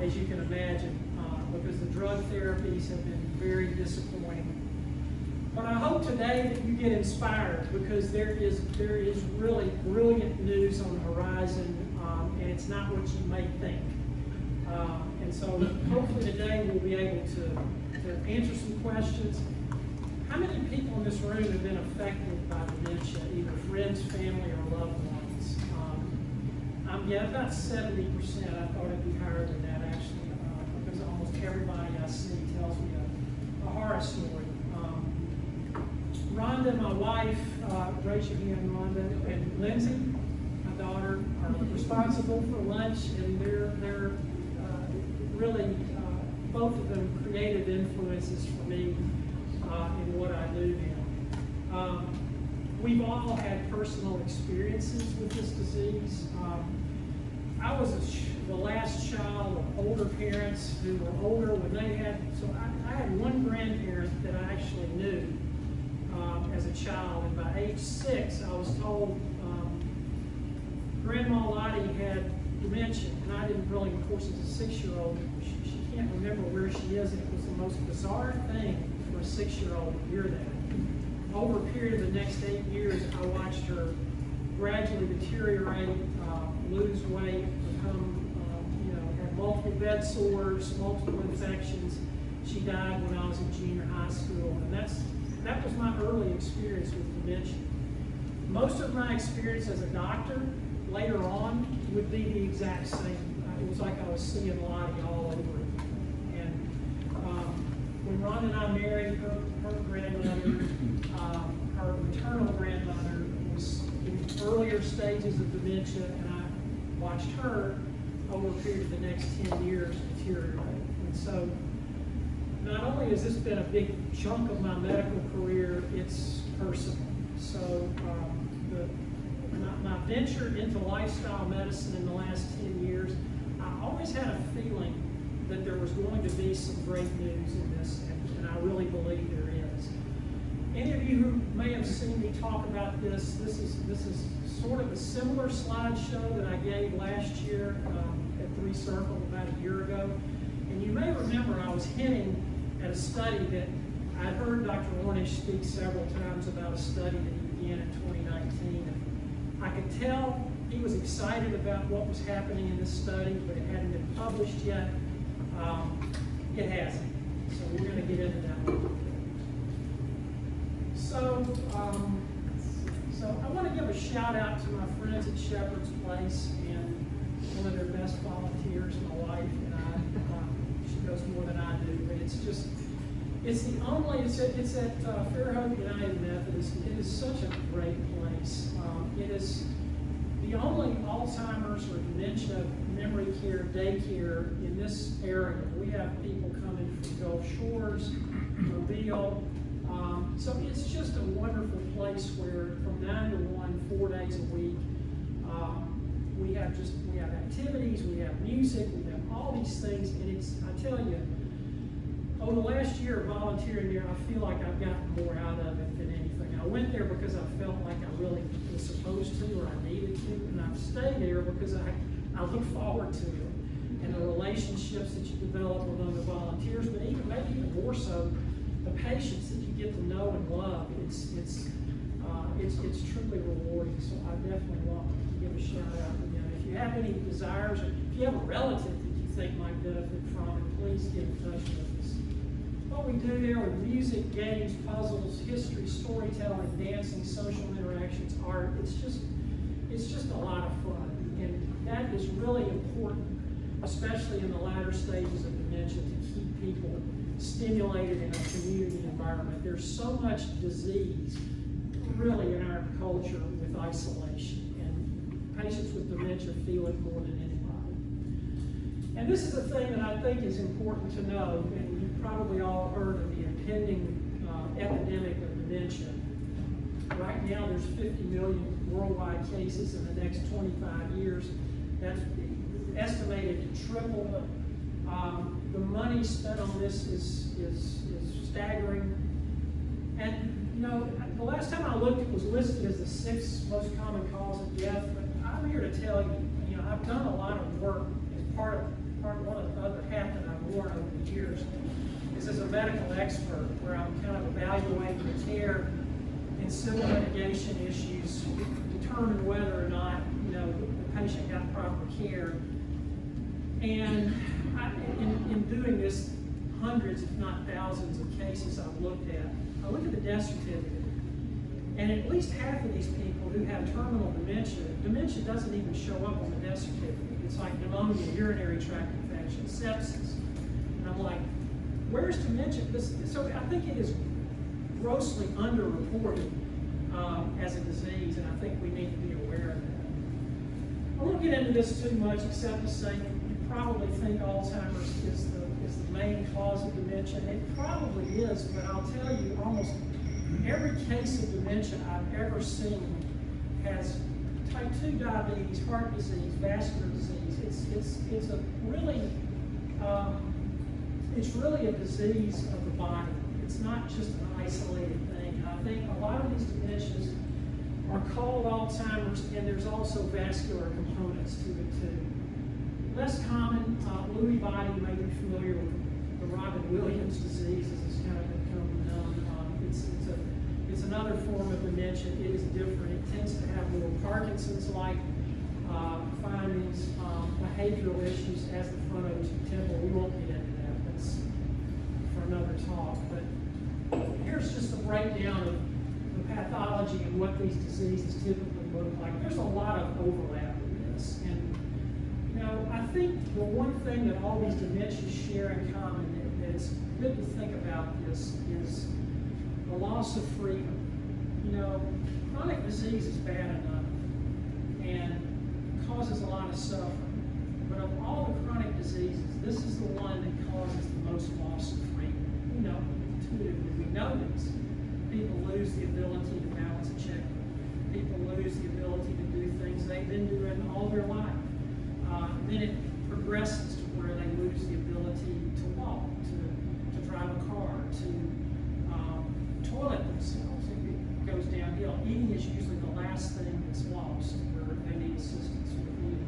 as you can imagine, because the drug therapies have been very disappointing. But I hope today that you get inspired, because there is really brilliant news on the horizon, and it's not what you may think. And so hopefully today we'll be able to answer some questions. How many people in this room have been affected by dementia, either friends, family, or loved ones? Yeah, about 70%. I thought it'd be higher than that, actually, because almost everybody I see tells me a horror story. Rhonda, my wife, raise your hand, Rhonda, and Lindsay, my daughter, are responsible for lunch, and they're really, both of them, creative influences for me in what I do now. We've all had personal experiences with this disease. I was the last child of older parents who were older when they had, so I had one grandparent that I actually knew as a child, and by age 6 I was told Grandma Lottie had dementia, and I didn't really, of course, as a 6-year-old, she can't remember where she is, and it was the most bizarre thing for a 6-year-old to hear that. Over a period of the next 8 years, I watched her gradually deteriorate, lose weight, become, had multiple bed sores, multiple infections. She died when I was in junior high school, and that was my early experience with dementia. Most of my experience as a doctor later on would be the exact same. It was like I was seeing Lottie all over again. And when Ron and I married, her grandmother, her maternal grandmother, was in earlier stages of dementia, and I watched her over a period of the next 10 years deteriorate. And so not only has this been a big chunk of my medical career, it's personal. So my venture into lifestyle medicine in the last 10 years, I always had a feeling that there was going to be some great news in this, and I really believe there is. Any of you who may have seen me talk about this is sort of a similar slideshow that I gave last year at Three Circle about a year ago. And you may remember I was hinting at a study that I'd heard Dr. Ornish speak several times about, a study that he began in 2019. And I could tell he was excited about what was happening in this study, but it hadn't been published yet. It hasn't. So we're going to get into that one. So I want to give a shout out to my friends at Shepherd's Place and one of their best volunteers, my wife and I. She knows more than I do, but it's at Fairhope United Methodist. It is such a great place. It is the only Alzheimer's or dementia memory care daycare in this area. We have people coming from Gulf Shores, Mobile. So it's just a wonderful place where from 9 to 1, 4 days a week, we have activities, we have music, we have all these things, and I tell you, over the last year of volunteering there, I feel like I've gotten more out of it than anything. I went there because I felt like I really was supposed to, or I needed to, and I've stayed there because I look forward to it, and the relationships that you develop with other volunteers, but maybe even more so, the patients that you get to know and love. It's truly rewarding. So I definitely want to give a shout out again. If you have any desires, or if you have a relative that you think might benefit from it, please get in touch with us. What we do there with music, games, puzzles, history, storytelling, dancing, social interactions, art, it's just a lot of fun. And that is really important, especially in the latter stages of dementia, to keep people stimulated in a community environment. There's so much disease really in our culture with isolation, and patients with dementia feel it more than anybody. And this is a thing that I think is important to know, and you've probably all heard of the impending epidemic of dementia. Right now there's 50 million worldwide cases in the next 25 years. That's estimated to triple. The money spent on this is staggering. And the last time I looked, it was listed as the 6th most common cause of death. But I'm here to tell you, I've done a lot of work as part of part one of the other hat that I've worn over the years is as a medical expert, where I'm kind of evaluating the care in civil litigation issues, determine whether or not, the patient got proper care. And in doing this, hundreds, if not thousands of cases I've looked at, I look at the death certificate. And at least half of these people who have terminal dementia doesn't even show up on the death certificate. It's like pneumonia, urinary tract infection, sepsis. And I'm like, where's dementia? So I think it is grossly underreported as a disease, and I think we need to be aware of that. I won't get into this too much, except to say you probably think Alzheimer's is the main cause of dementia. And it probably is, but I'll tell you, almost every case of dementia I've ever seen has type 2 diabetes, heart disease, vascular disease. It's really a disease of the body. It's not just an isolated thing. I think a lot of these dementias are called Alzheimer's, and there's also vascular components to it too. Less common, Lewy body, you may be familiar with the Robin Williams disease, as it's kind of become known. It's another form of dementia. It is different. It tends to have more Parkinson's-like findings, behavioral issues as the frontotemporal. We won't get into that. That's for another talk. But here's just a breakdown of the pathology and what these diseases typically look like. There's a lot of overlap in this. And I think the one thing that all these dementias share in common that it's good to think about this is the loss of freedom. Chronic disease is bad enough and causes a lot of suffering. But of all the chronic diseases, this is the one that causes the most loss of freedom. Intuitively, we know this. People lose the ability to balance a checkbook. People lose the ability to do things they've been doing all their life. Then it progresses to where they lose the ability to walk, to drive a car, to toilet themselves. It goes downhill. Eating is usually the last thing that's lost, where they need assistance with eating.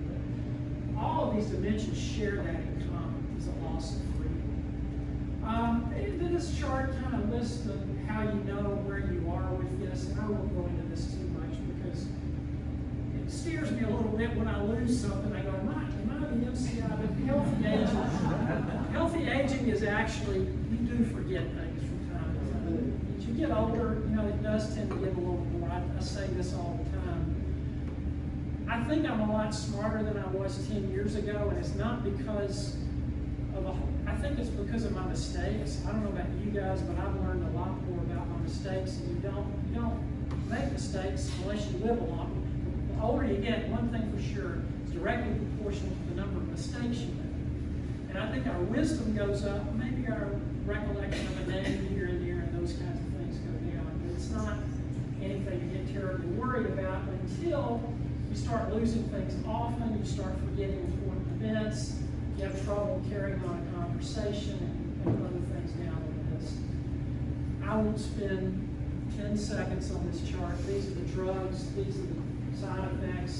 But all of these dementias share that in common, is a loss of freedom. Then this chart kind of lists how you know where you are with this, and I won't go into this too much because it steers me a little bit when I lose something. I go, am I the MCI? But healthy aging is actually, you do forget things from time to time. As you get older, it does tend to get a little more. I say this all the time. I think I'm a lot smarter than I was 10 years ago, and it's not because I think it's because of my mistakes. I don't know about you guys, but I've learned a lot more about my mistakes, and you don't make mistakes unless you live a lot. The older you get, one thing for sure, it's directly proportional to the number of mistakes you make. And I think our wisdom goes up, maybe our recollection of a name here and there, and those kinds of things go down. But it's not anything to get terribly worried about until you start losing things often, you start forgetting important events, you have trouble carrying on a conversation, and other things down the list. I won't spend 10 seconds on this chart. These are the drugs, these are the side effects.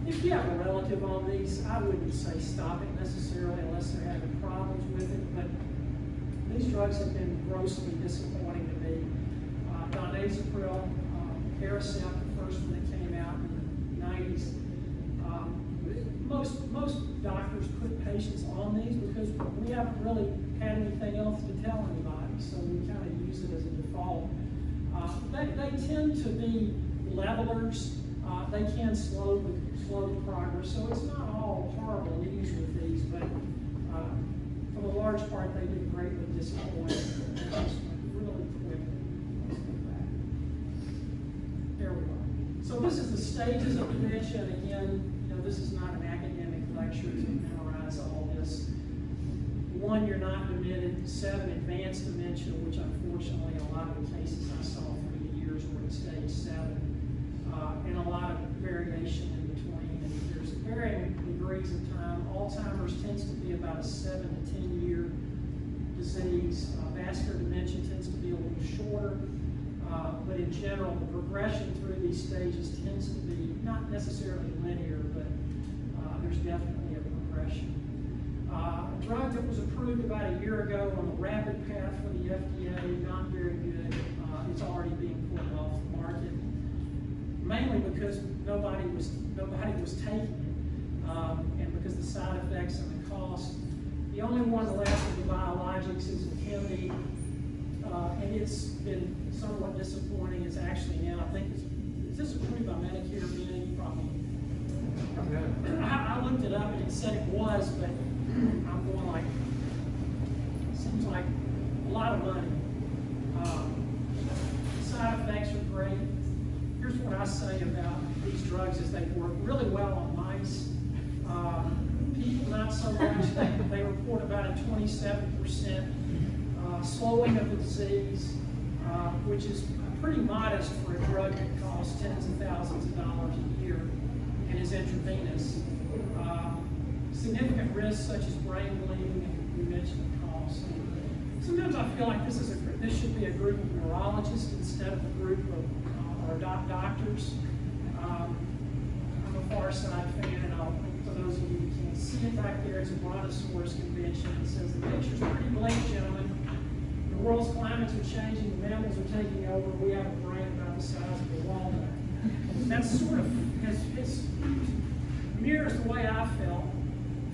If you have a relative on these, I wouldn't say stop it necessarily unless they're having problems with it, but these drugs have been grossly disappointing to me. Donazepam, Paracet, the first one that came out in the 90s. Most doctors put patients on these because we haven't really had anything else to tell anybody, so we kind of use it as a default. They tend to be levelers. They can slow the progress, so it's not all horrible news with these, but for the large part, they did greatly disappoint. Really quick. There we are. So this is the stages of dementia, and again, this is not an academic lecture to memorize all this. 1, you're not demented. 7, advanced dementia, which unfortunately a lot of the cases I saw through the years were at stage 7, and a lot of variation in between. And there's varying degrees of time. Alzheimer's tends to be about a 7 to 10 year disease. Vascular dementia tends to be a little shorter, but in general, the progression through these stages tends to be not necessarily linear, but there's definitely a progression. drug that was approved about a year ago on the rapid path for the FDA, not very good. It's already being pulled off the market, mainly because nobody was taking it, and because the side effects and the cost. The only one left of the biologics is Hammond, and it's been somewhat disappointing. It's actually now, I think, is this approved by Medicare? Benny? Probably. I looked it up and it said it was, but I'm going like, it seems like a lot of money. Side effects are great. Here's what I say about these drugs is they work really well on mice. People not so much. They report about a 27% slowing of the disease, which is pretty modest for a drug that costs tens of thousands of dollars a year and is intravenous. Significant risks such as brain bleeding, and we mentioned the cost. Sometimes I feel like this should be a group of neurologists instead of a group of doctors. I'm a Far Side fan, and for those of you who can't see it back there, it's a Brontosaurus convention. It says the picture's pretty bleak, gentlemen. The world's climates are changing, the mammals are taking over, we have a brain about the size of a walnut. That sort of mirrors the way I felt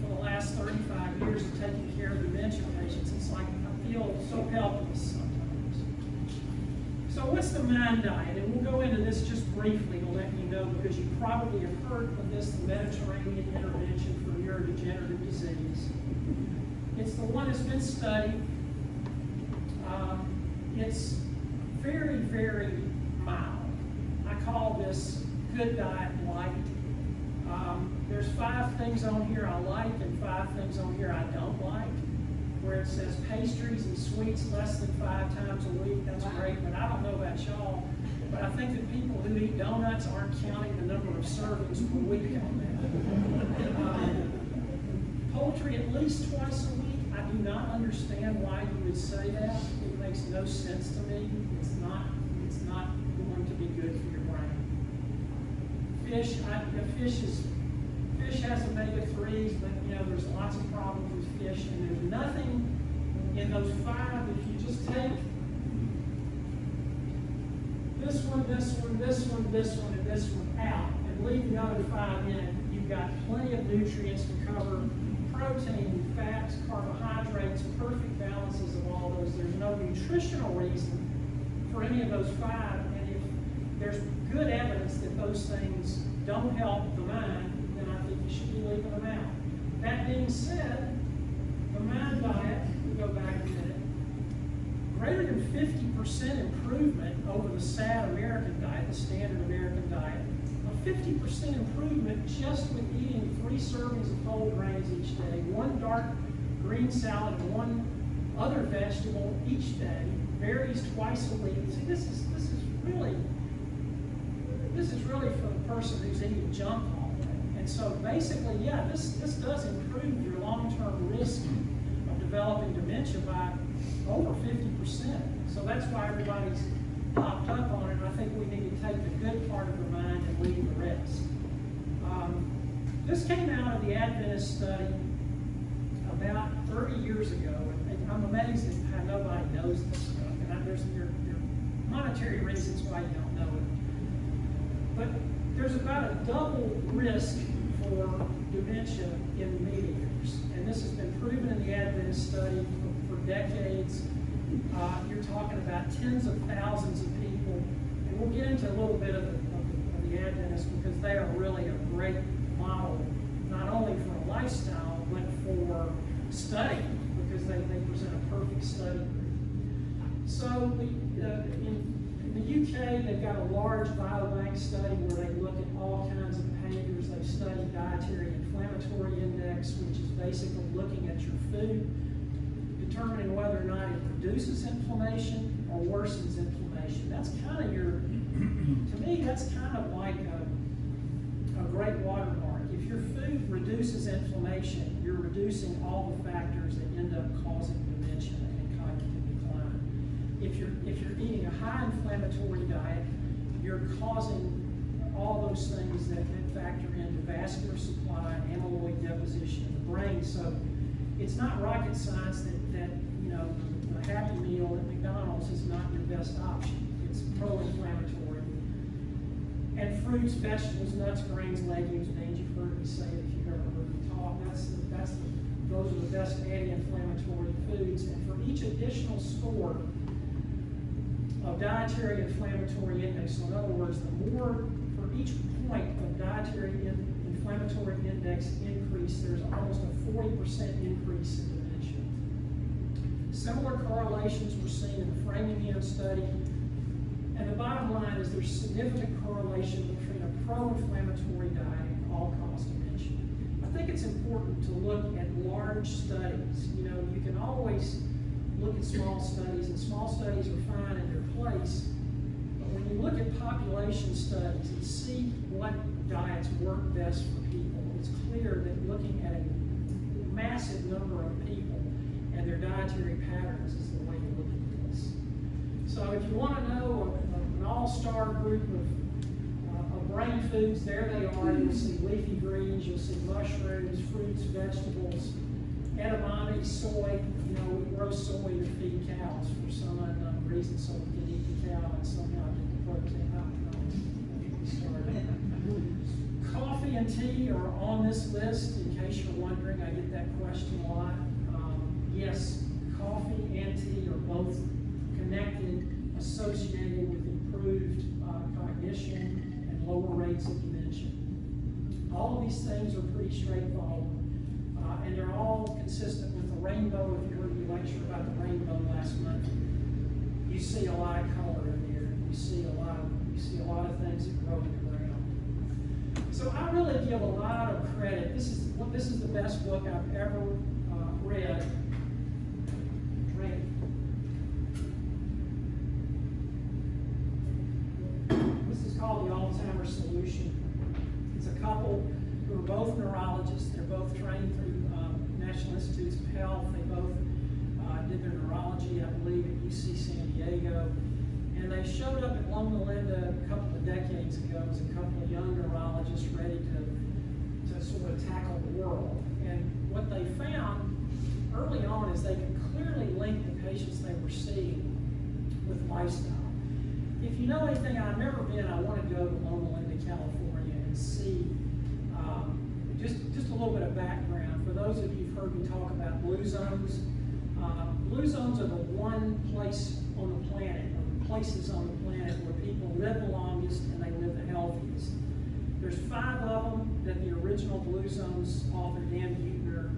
for the last 35 years of taking care of dementia patients. It's like I feel so helpless sometimes. So what's the MIND diet? And we'll go into this just briefly to let you know, because you probably have heard of this, the Mediterranean intervention for neurodegenerative disease. It's the one that's been studied. It's very, very mild. I call this good diet light. There's 5 things on here I like and 5 things on here I don't like. Where it says pastries and sweets less than 5 times a week, that's great, but I don't know about y'all. But I think that people who eat donuts aren't counting the number of servings per week on that. Poultry at least twice a week. I do not understand why you would say that. It makes no sense to me. It's not going to be good for your brain. Fish has omega-3s, but there's lots of problems with fish, and there's nothing in those 5. If you just take this one, and this one out, and leave the other 5 in, you've got plenty of nutrients to cover protein, fats, carbohydrates, perfect balances of all those. There's no nutritional reason for any of those 5, and if there's good evidence that those things don't help the mind, then I think you should be leaving them out. That being said, the MIND diet, we'll go back a minute, greater than 50% improvement over the SAD American diet, the standard American diet, a 50% improvement just with eating 3 servings of whole grains each day, 1 dark green salad, and 1 other vegetable each day, berries twice a week. See, this is really for the person who's eating junk all day. And so basically, yeah, this does improve your long-term risk of developing dementia by over 50%. So that's why everybody's popped up on it. I think we need to take the good part of the mind and leave the rest. This came out of the Adventist study about 30 years ago, and I'm amazed at how nobody knows this stuff. And there are monetary reasons why you don't know it. But there's about a double risk for dementia in mediators. And this has been proven in the Adventist study for decades. You're talking about tens of thousands of people. And we'll get into a little bit of the Adventists, because they are really a great model, not only for a lifestyle, but for study, because they present a perfect study. So in the UK, they've got a large biobank study where they look at all kinds of behaviors. They've studied dietary inflammatory index, which is basically looking at your food, determining whether or not it reduces inflammation or worsens inflammation. That's kind of to me, that's kind of like a great watermark. If your food reduces inflammation, you're reducing all the factors that end up causing dementia and cognitive decline. If you're eating a high inflammatory diet, you're causing all those things that factor into vascular supply and amyloid deposition in the brain. So It's not rocket science that you know, a Happy Meal at McDonald's is not your best option. It's pro-inflammatory. And fruits, vegetables, nuts, grains, legumes, beans, you've heard me say it if you've ever heard me talk. Those are the best anti-inflammatory foods. And for each additional score of dietary inflammatory index, so in other words, for each point of dietary inflammatory index increase, there's almost a 40% increase in dementia. Similar correlations were seen in the Framingham study. And the bottom line is there's significant correlation between a pro-inflammatory diet and all-cause dementia. I think it's important to look at large studies. You know, you can always look at small studies, and small studies are fine in their place. But when you look at population studies and see what diets work best for people, it's clear that looking at a massive number of people and their dietary patterns is the way to look at this. So if you want to know an all-star group of brain foods, there they are. You'll see leafy greens, you'll see mushrooms, fruits, vegetables, edamame, soy. You know, we grow soy to feed cows for some unknown reason, so we can eat the cow and somehow get the protein out. Coffee and tea are on this list, in case you're wondering. I get that question a lot. Yes, coffee and tea are both connected, associated with improved cognition and lower rates of dementia. All of these things are pretty straightforward, and they're all consistent with the rainbow. If you heard me lecture about the rainbow last month, you see a lot of color in there. You see a lot of things that grow in the ground. So I really give a lot of credit. This is the best book I've ever read. Called The Alzheimer's Solution. It's a couple who are both neurologists. They're both trained through National Institutes of Health. They both did their neurology, I believe, at UC San Diego. And they showed up at Loma Linda a couple of decades ago as a couple of young neurologists ready to sort of tackle the world. And what they found early on is they could clearly link the patients they were seeing with lifestyle. If you know anything, I've never been, I want to go to Loma Linda, California and see just a little bit of background. For those of you who've heard me talk about blue zones are the one place on the planet, or places on the planet where people live the longest and they live the healthiest. There's 5 of them that the original blue zones author, Dan Buettner,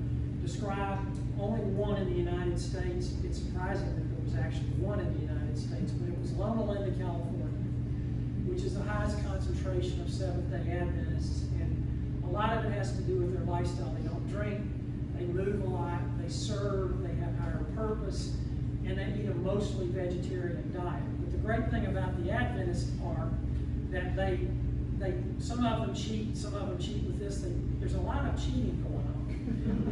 described. Only one in the United States. It's surprising that there was actually one in the United States, but it was Loma Linda, California, which is the highest concentration of Seventh-day Adventists. And a lot of it has to do with their lifestyle. They don't drink, they move a lot, they serve, they have higher purpose, and they eat a mostly vegetarian diet. But the great thing about the Adventists are that some of them cheat with this. There's a lot of cheating going on.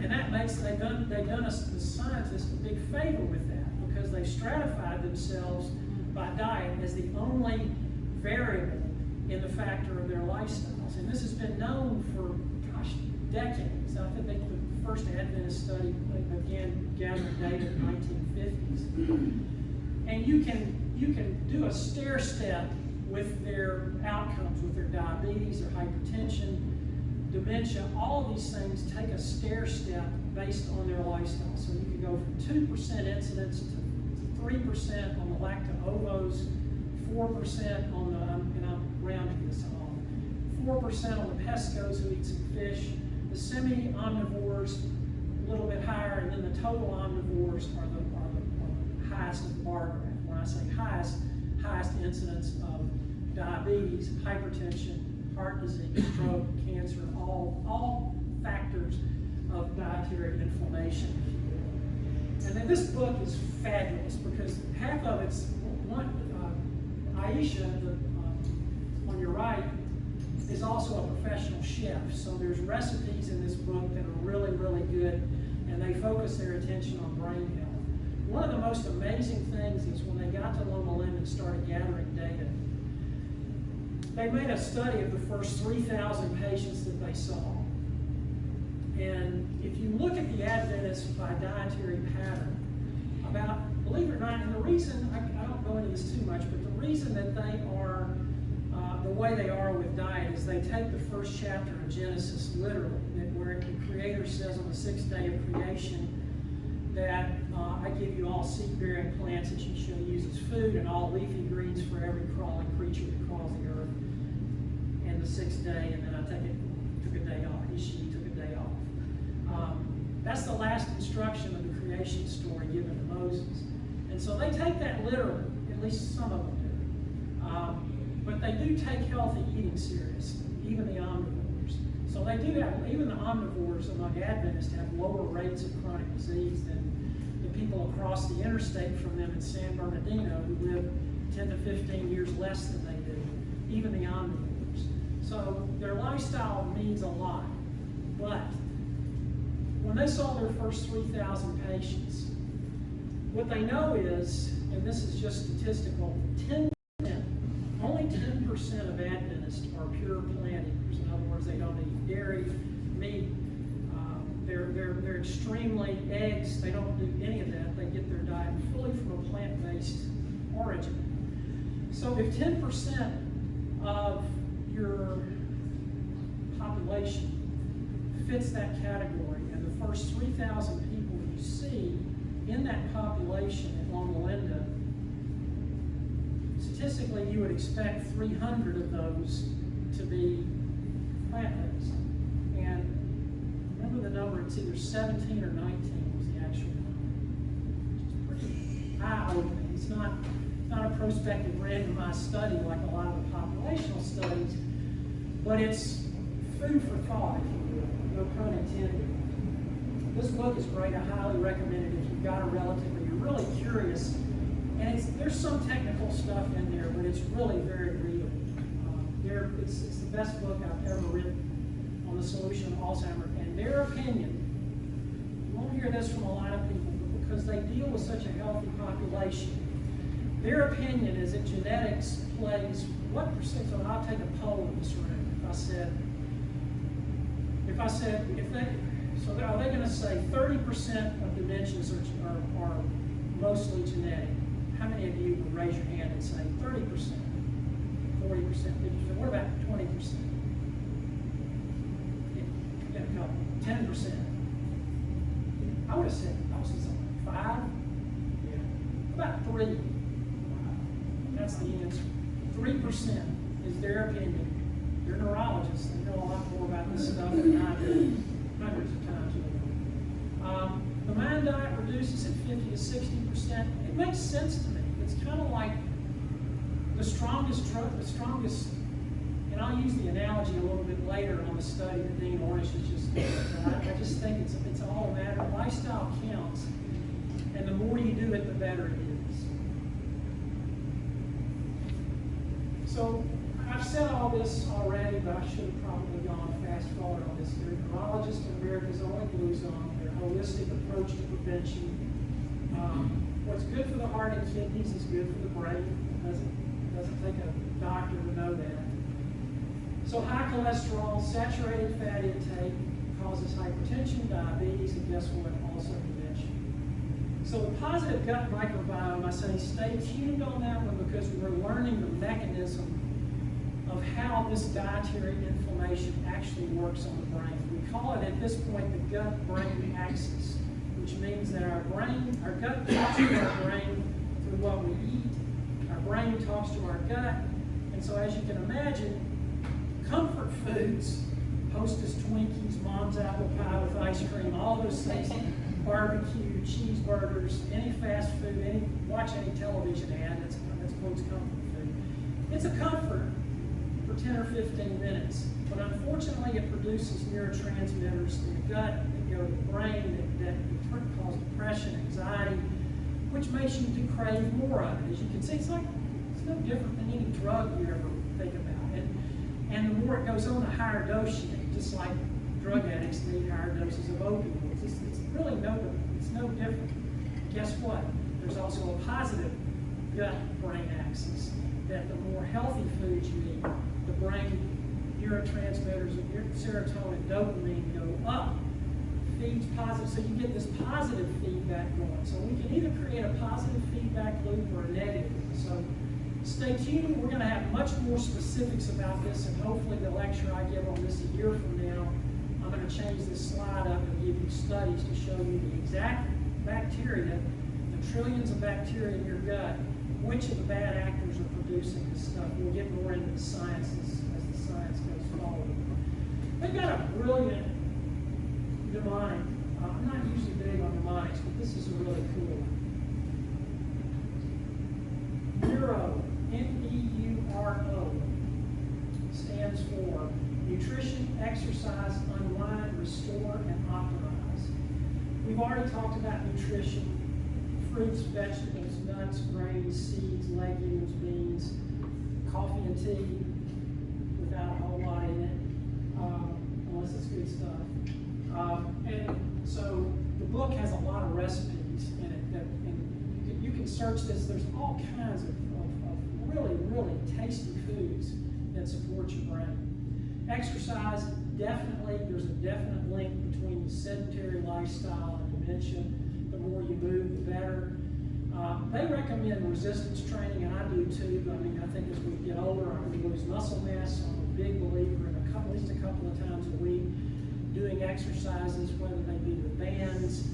And that makes, they've done us, the scientists, a big favor with that, because they've stratified themselves by diet as the only variable in the factor of their lifestyles. And this has been known for, gosh, decades. I think the first Adventist study began gathering data in the 1950s. And you can do a stair step with their outcomes, with their diabetes, their hypertension, dementia. All of these things take a stair step based on their lifestyle. So you can go from 2% incidence to 3% on the lacto-ovos, 4% on the, and I'm rounding this off, 4% on the pescos who eat some fish, the semi-omnivores a little bit higher, and then the total omnivores are the highest of the bar graph. When I say highest incidence of diabetes, hypertension, heart disease, stroke, cancer, all factors of dietary inflammation, if you will. And then this book is fabulous because half of it's one. Aisha, on your right, is also a professional chef. So there's recipes in this book that are really, really good, and they focus their attention on brain health. One of the most amazing things is when they got to Loma Linda and started gathering data, they made a study of the first 3,000 patients that they saw. And if you look at the Adventists by dietary pattern. Believe it or not, and the reason, I don't go into this too much, but the reason that they are the way they are with diet is they take the first chapter of Genesis literally, where the Creator says on the sixth day of creation that I give you all seed-bearing plants that you shall use as food, and all leafy greens for every crawling creature that crawls the earth. And the sixth day, and then I took a day off. She took a day off. That's the last instruction of the creation story given to Moses. And so they take that literally, at least some of them do. But they do take healthy eating seriously, even the omnivores. So they do have, even the omnivores among Adventists have lower rates of chronic disease than the people across the interstate from them in San Bernardino who live 10 to 15 years less than they do, even the omnivores. So their lifestyle means a lot. But when they saw their first 3,000 patients, what they know is, and this is just statistical, only 10% of Adventists are pure plant eaters. In other words, they don't eat dairy, meat. They're extremely eggs. They don't do any of that. They get their diet fully from a plant-based origin. So if 10% of your population fits that category, and the first 3,000 people you see in that population at Loma Linda, statistically you would expect 300 of those to be plant-based. And remember the number, it's either 17 or 19 was the actual number. Which is pretty eye-opening. It's not a prospective randomized study like a lot of the populational studies, but it's food for thought, if you will, no pun intended. This book is great. I highly recommend it if you've got a relative or you're really curious. And there's some technical stuff in there, but it's really very real. It's the best book I've ever written on the solution of Alzheimer's. And their opinion, you won't hear this from a lot of people, but because they deal with such a healthy population, their opinion is that genetics plays what percent. So I'll take a poll in this room. So are they going to say 30% of dementias are mostly genetic? How many of you would raise your hand and say 30%, 40%, 50%? What about 20%? Yeah, a couple. 10%. I would have said something like 5. Yeah. About 3. That's the answer. 3% is their opinion. They're neurologists. They know a lot more about this stuff than I do. Hundreds of times over. The mind diet reduces at 50 to 60%. It makes sense to me. It's kind of like the strongest drug, and I'll use the analogy a little bit later on the study that Dean Ornish has just done. I just think it's all a matter of lifestyle counts, and the more you do it, the better it is. So I've said all this already, but I should have probably gone fast forward on this. They're neurologists in America's only blue zone. Their holistic approach to prevention. What's good for the heart and kidneys is good for the brain. It doesn't take a doctor to know that. So high cholesterol, saturated fat intake causes hypertension, diabetes, and guess what? Also dementia. So the positive gut microbiome, I say stay tuned on that one because we're learning the mechanism of how this dietary inflammation actually works on the brain. We call it at this point the gut-brain axis, which means that our gut talks to our brain through what we eat, our brain talks to our gut, and so as you can imagine, comfort foods, Hostess Twinkies, Mom's apple pie with ice cream, all those things, barbecue, cheeseburgers, any fast food, watch any television ad, that's quotes comfort food. It's a comfort for 10 or 15 minutes, but unfortunately it produces neurotransmitters in the gut that go to the brain that cause depression, anxiety, which makes you to crave more of it. As you can see, it's no different than any drug you ever think about. And the more it goes on, the higher dose you need, just like drug addicts need higher doses of opioids. It's really no different. Guess what? There's also a positive gut-brain axis that the more healthy foods you eat, the brain neurotransmitters of serotonin, dopamine go up 50 feeds positive, so you get this positive feedback going. So we can either create a positive feedback loop or a negative. So stay tuned. We're going to have much more specifics about this, and hopefully the lecture I give on this a year from now, I'm going to change this slide up and give you studies to show you the exact bacteria, the trillions of bacteria in your gut, which of the bad actors are producing this stuff. We'll get more into the science as the science goes forward. They've got a brilliant mnemonic. I'm not usually big on mnemonics, but this is a really cool one. Neuro, N-E-U-R-O, stands for nutrition, exercise, unwind, restore, and optimize. We've already talked about nutrition: fruits, vegetables, nuts, grains, seeds, legumes, beans, coffee and tea without a whole lot in it, unless it's good stuff. And so the book has a lot of recipes in it, and you can search this. There's all kinds of really, really tasty foods that support your brain. Exercise, definitely, there's a definite link between the sedentary lifestyle and dementia. The more you move, the better. They recommend resistance training, and I do too. I mean, I think as we get older, we lose muscle mass. I'm a big believer in at least a couple of times a week doing exercises, whether they be with bands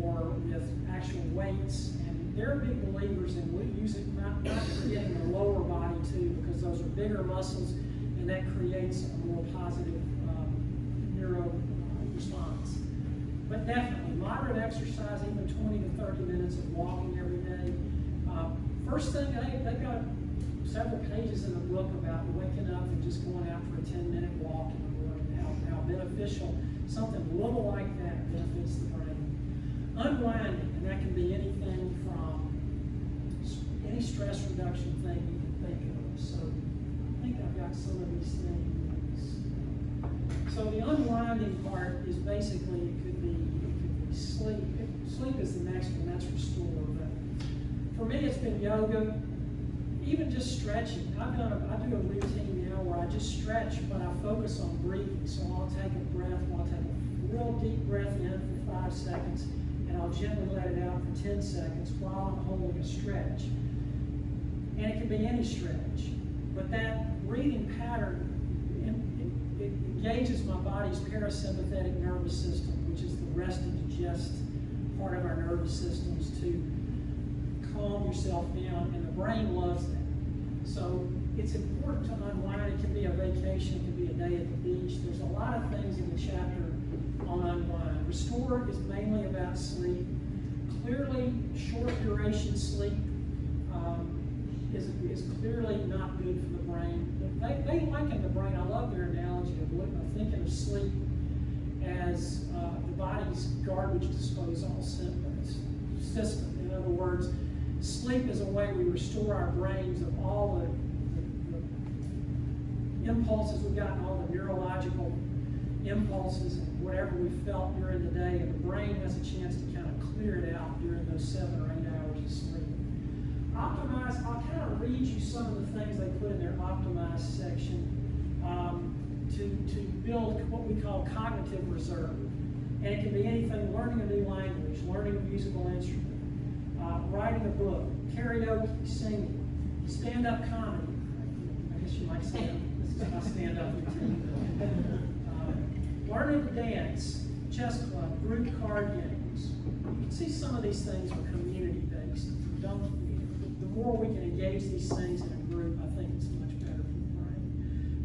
or with actual weights. And they're big believers, and we use it not forgetting the lower body too, because those are bigger muscles, and that creates a more positive neuro response. But definitely, moderate exercise, even 20 to 30 minutes of walking every day. First thing, they've got several pages in the book about waking up and just going out for a 10-minute walk in the morning, how beneficial something little like that benefits the brain. Unwinding, and that can be anything from any stress reduction thing you can think of. So I think I've got some of these things. So the unwinding part is basically, it could be sleep. Sleep is the next one, that's restore. But for me, it's been yoga, even just stretching. I do a routine now where I just stretch, but I focus on breathing. So I'll take a breath, I'll take a real deep breath in for 5 seconds, and I'll gently let it out for 10 seconds while I'm holding a stretch. And it can be any stretch, but that breathing pattern, it engages my body's parasympathetic nervous system, which is the rest and digest part of our nervous systems, to calm yourself down, and the brain loves that. So it's important to unwind. It can be a vacation, it can be a day at the beach. There's a lot of things in the chapter on unwind. Restore is mainly about sleep. Clearly, short duration sleep is clearly not good for the brain. They liken the brain, I love their analogy of thinking of sleep as the body's garbage disposal system. In other words, sleep is a way we restore our brains of all the impulses we've gotten, all the neurological impulses and whatever we felt during the day, and the brain has a chance to kind of clear it out during those 7 or 8 hours of sleep. Optimize, I'll kind of read you some of the things they put in their optimize section to build what we call cognitive reserve. And it can be anything: learning a new language, learning a musical instrument, writing a book, karaoke, singing, stand-up comedy. I guess you might say this is my stand-up routine. Learning to dance, chess club, group card games. You can see some of these things are community-based. The more we can engage these things in a group, I think it's much better for the brain.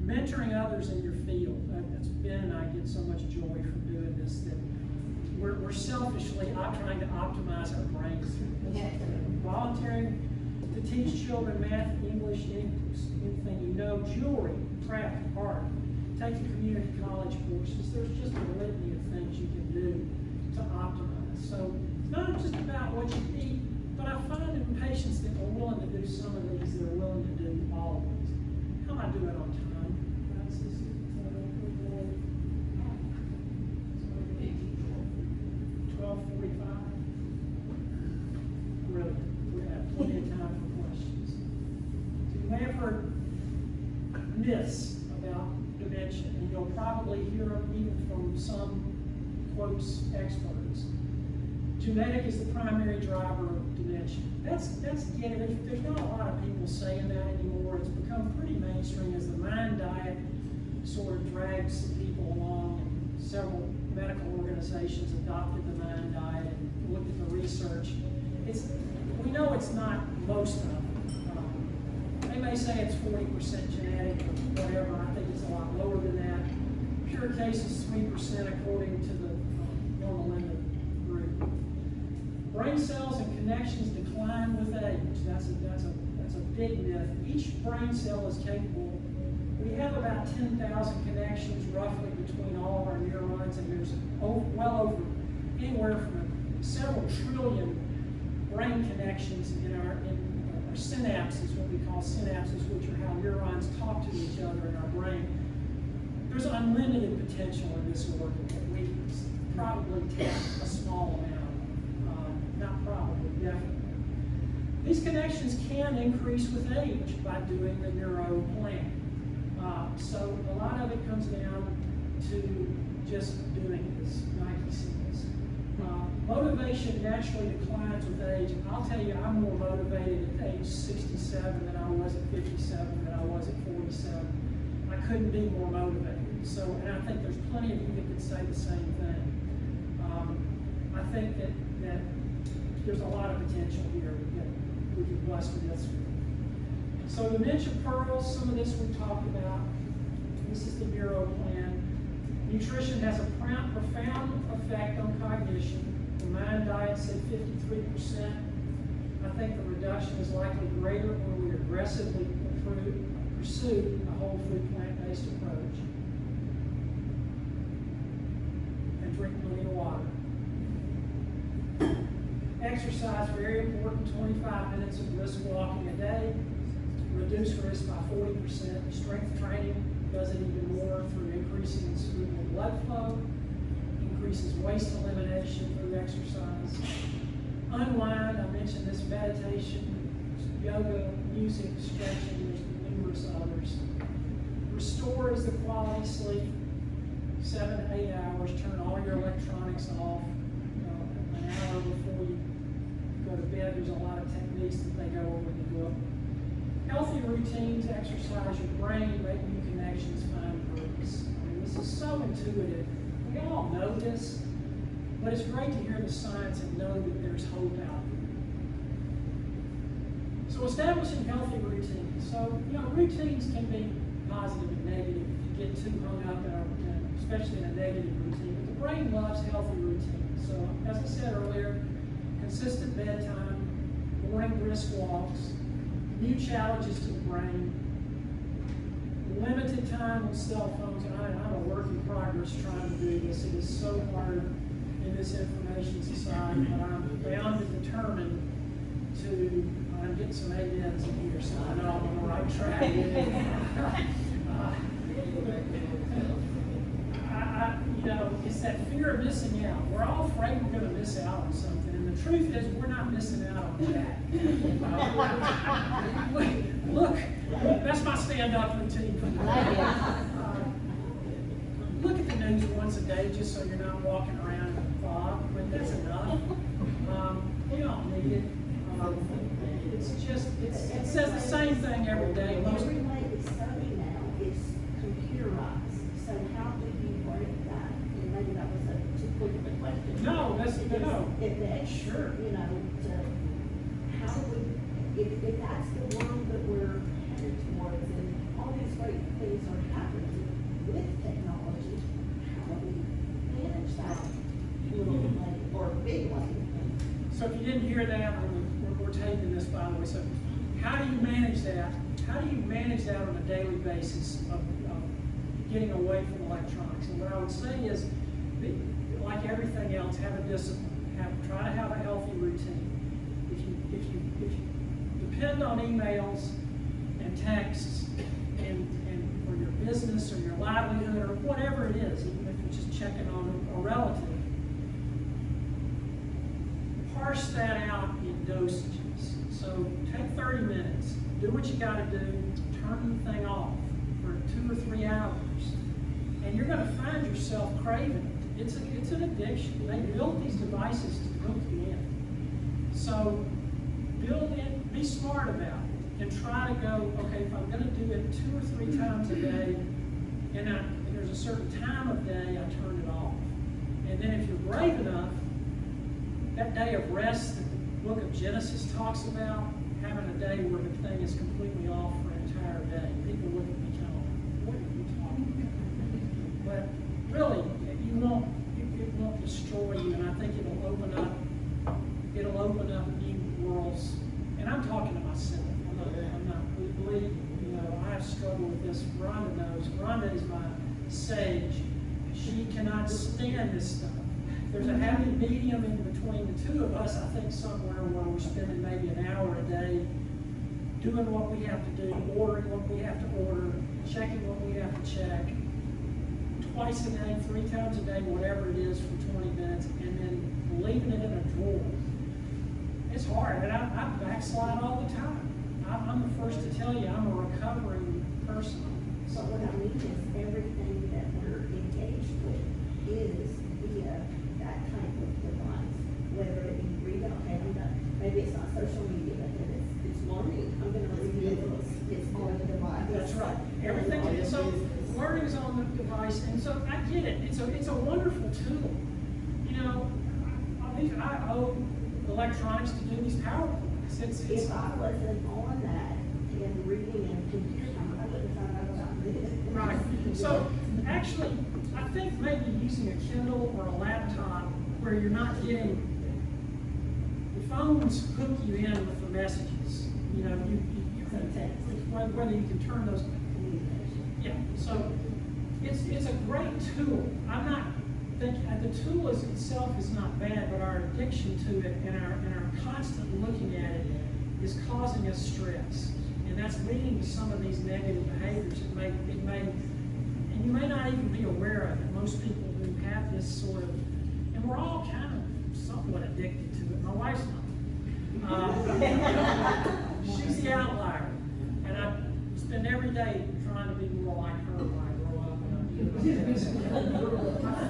Mentoring others in your field. That's Ben and I get so much joy from doing this, that we're selfishly trying to optimize our brains through this. Volunteering to teach children math, English, anything you know, jewelry, craft, art. Taking community college courses. There's just a litany of things you can do to optimize. So it's not just about what you eat, but I find in patients that are willing to do some of these, they're willing to do all of these. How am I doing on time? 12:45. Brilliant. We have plenty of time for questions. So you may have heard myths about dementia, and you'll probably hear them even from some quotes experts. Genetic is the primary driver of dementia. That's getting it. There's not a lot of people saying that anymore. It's become pretty mainstream as the MIND diet sort of drags some people along. Several medical organizations adopted the MIND diet and looked at the research. We know it's not most of it. They may say it's 40% genetic or whatever. I think it's a lot lower than that. Pure cases 3% according to the normal end of group. Brain cells and connections decline with age. That's a big myth. Each brain cell is capable. We have about 10,000 connections roughly between all of our neurons, and there's well over anywhere from several trillion brain connections in our synapses, what we call synapses, which are how neurons talk to each other in our brain. There's unlimited potential in this organ that we probably tap a small amount of. Not probably, definitely. These connections can increase with age by doing the neuroplan. So a lot of it comes down to just doing this, Nike says. Motivation naturally declines with age. I'll tell you, I'm more motivated at age 67 than I was at 57, than I was at 47. I couldn't be more motivated. So, and I think there's plenty of you that could say the same thing. I think that there's a lot of potential here that we can bless with this. So Dementia Pearls, some of this we talked about. This is the Bureau plan. Nutrition has a profound effect on cognition. The MIND diet said 53%. I think the reduction is likely greater when we aggressively pursue a whole food plant-based approach. And drink plenty of water. Exercise, very important, 25 minutes of brisk walking a day. Reduce risk by 40%. Strength training does it even more through increasing cerebral blood flow, increases waste elimination through exercise. Unwind, I mentioned this, meditation, yoga, music, stretching, there's numerous others. Restore is the quality sleep, 7 to 8 hours, turn all your electronics off, an hour before you go to bed. There's a lot of techniques that they go over in the book. Healthy routines, exercise your brain, make new connections, find purpose. I mean, this is so intuitive. We all know this, but it's great to hear the science and know that there's hope out there. So establishing healthy routines. So, routines can be positive and negative if you get too hung up especially in a negative routine. But the brain loves healthy routines. So, as I said earlier, consistent bedtime, morning brisk walks, new challenges to the brain, limited time on cell phones. And I'm a work in progress trying to do this. It is so hard in this information society, but I'm bound and determined to get some amens in here so I know I'm on the right track. It's that fear of missing out. We're all afraid we're going to miss out on something, and the truth is we're not missing out on that. Look, that's my stand-up routine for the day. Look at the news once a day just so you're not walking around in a fog, but that's enough. We don't need it. It says the same thing every day. Every latest study now is computerized. So how do you break that? And maybe that was too quick of a question. No, that's sure. How do we, if that's the world that we're headed towards, and all these great things are happening with technology, how do we manage that little lane or big lane? So if you didn't hear that, we're taping this, by the way. So how do you manage that? How do you manage that on a daily basis of getting away from electronics? And what I would say is, like everything else, have a discipline. Try to have a healthy routine. If you depend on emails and texts and for your business or your livelihood or whatever it is, even if you're just checking on a relative, parse that out in dosages. So take 30 minutes, do what you got to do, turn the thing off for 2 or 3 hours, and you're going to find yourself craving it. it's an addiction. They built these devices to hook you in. So build it, be smart about it, and try to go, okay, if I'm gonna do it 2 or 3 times a day, and there's a certain time of day, I turn it off. And then if you're brave enough, that day of rest that the book of Genesis talks about, having a day where the thing is completely off for an entire day. People look at me kind of like, what are you talking about? But really, it won't destroy you, and I think it'll open up new worlds. And I'm talking to myself. I'm not believe, I have struggled with this. Rhonda knows. Rhonda is my sage. She cannot stand this stuff. There's a happy medium in between the two of us, I think, somewhere where we're spending maybe an hour a day doing what we have to do, ordering what we have to order, checking what we have to check, twice a day, 3 times a day, whatever it is, for 20 minutes, and then leaving it in a drawer. It's hard, and I backslide all the time. I'm the first to tell you, I'm a recovering person. So what I mean is everything that we're engaged with is via that type of device, whether it be read out, maybe it's not social media, but then it's learning. I'm gonna read it, it's on the device. That's right. Everything, so learning is on the device, and so I get it. It's a wonderful tool. I owe electronics to do these PowerPoints. If I wasn't on that and reading and computer, I wouldn't find out about this. Right. So actually, I think maybe using a Kindle or a laptop where you're not getting, the phones hook you in with the messages. You can, whether you can turn those. Yeah. So it's a great tool. I'm not thinking the tool itself is not bad, but our addiction to it and our constant looking at it is causing us stress. And that's leading to some of these negative behaviors. It may, and you may not even be aware of it. Most people who have this sort of, and we're all kind of somewhat addicted to it. My wife's not. She's the outlier, and I spend every day trying to be more like her when I grow up. And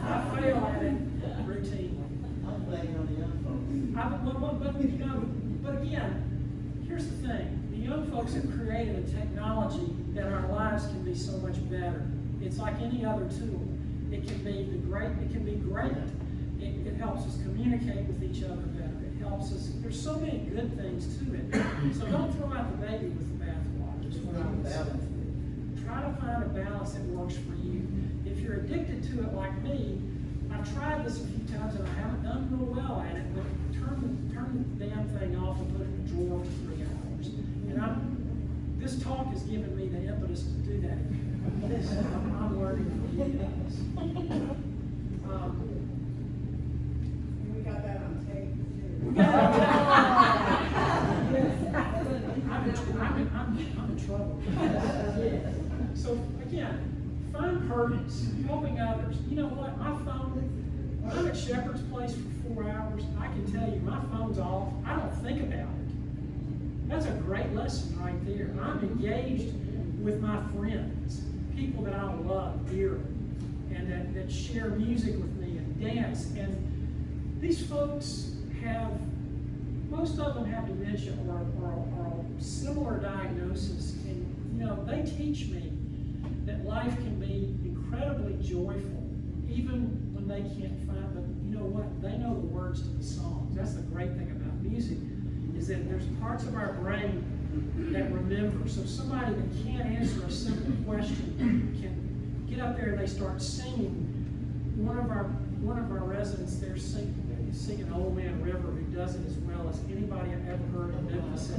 I fail at it routinely. I'm blaming on the young folks. But again, here's the thing. The young folks have created a technology that our lives can be so much better. It's like any other tool. It can be great. It helps us communicate with each other better. It helps us. There's so many good things to it. So don't throw out the baby with the bathwater. Is what I would say. Try to find a balance that works for you. If you're addicted to it like me, I've tried this a few times and I haven't done real well at it, but turn the damn thing off and put it in a drawer for 3 hours. And this talk has given me the impetus to do that. I'm learning from you guys. We got that on tape too. We got I'm in trouble. So again, find purpose, helping others. You know what? My phone, when I'm at Shepherd's Place for 4 hours, I can tell you my phone's off. I don't think about it. That's a great lesson right there. I'm engaged with my friends, people that I love dearly, and that share music with me and dance. And these folks most of them have dementia or a similar diagnosis. And they teach me that life can be incredibly joyful, even when they can't find them. You know what? They know the words to the songs. That's the great thing about music, is that there's parts of our brain that remember. So somebody that can't answer a simple question can get up there and they start singing. One of our residents there singing Old Man River, who does it as well as anybody I've ever heard in Memphis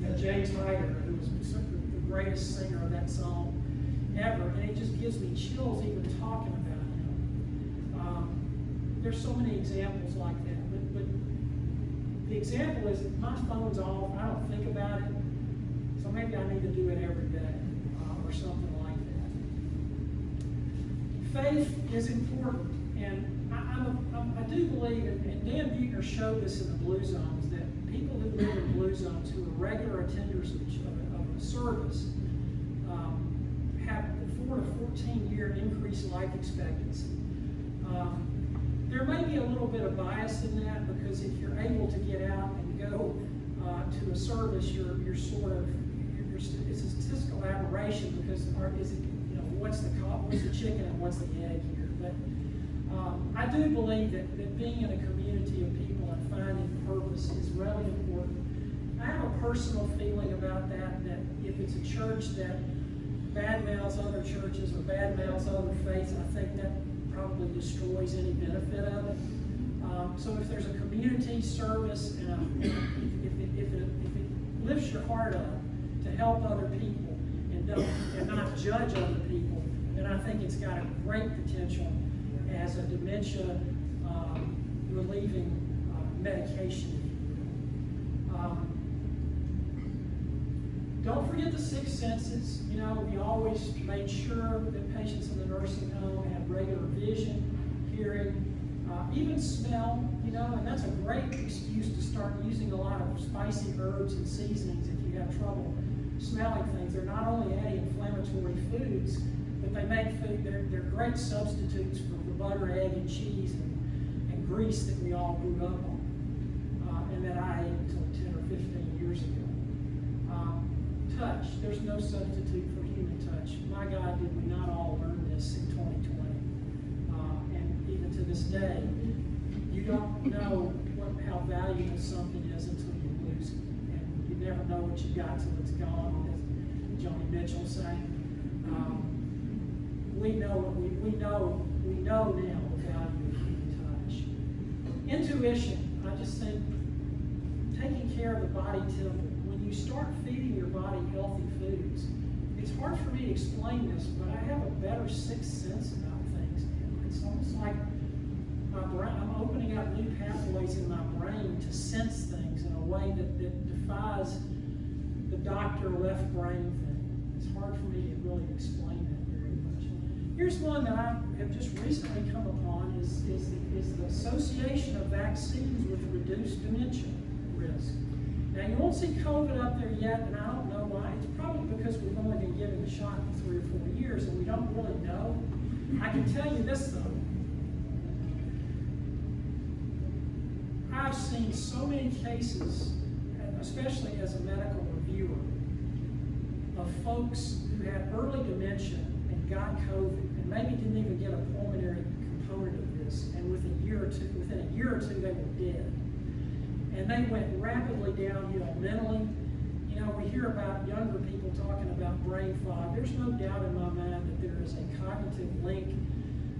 at James Hyder, who was the greatest singer of that song ever. And it just gives me chills even talking about him. There's so many examples like that. But the example is that my phone's off, I don't think about it, so maybe I need to do it every day or something like that. Faith is important, and I do believe, and Dan Buechner showed this in the Blue Zones, that people who live in Blue Zones who are regular attenders of a service have a 4 to 14 year increased life expectancy. There may be a little bit of bias in that, because if you're able to get out and go to a service, you're sort of, it's a statistical aberration, because is it, you know, what's the chicken and what's the egg here? But I do believe that being in a community of people and finding purpose is really important. I have a personal feeling about that if it's a church that badmouths other churches or badmouths other faiths, I think that probably destroys any benefit of it. So if there's a community service, and if it lifts your heart up to help other people and not judge other people, then I think it's got a great potential as a dementia relieving medication. Don't forget the six senses. You know, we always made sure that patients in the nursing home had regular vision, hearing, even smell, you know, and that's a great excuse to start using a lot of spicy herbs and seasonings if you have trouble smelling things. They're not only anti-inflammatory foods, but they make food, they're great substitutes for the butter, egg, and cheese and grease that we all grew up on, and that I ate until 10 or 15 years ago. Touch. There's no substitute for human touch. My God, did we not all learn this in 2020? And even to this day, you don't know how valuable something is until you lose it. And you never know what you got till it's gone, as Joni Mitchell sang. We know now the value of human touch. Intuition. I just think taking care of the body temple. You start feeding your body healthy foods. It's hard for me to explain this, but I have a better sixth sense about things. It's almost like my brain, I'm opening up new pathways in my brain to sense things in a way that defies the doctor left brain thing. It's hard for me to really explain that very much. Here's one that I have just recently come upon is the association of vaccines with reduced dementia risk. Now, you won't see COVID up there yet, and I don't know why. It's probably because we've only been given the shot for 3 or 4 years, and we don't really know. I can tell you this, though. I've seen so many cases, especially as a medical reviewer, of folks who had early dementia and got COVID, and maybe didn't even get a pulmonary component of this, and within a year or two, they were dead. And they went rapidly downhill mentally. You know, we hear about younger people talking about brain fog. There's no doubt in my mind that there is a cognitive link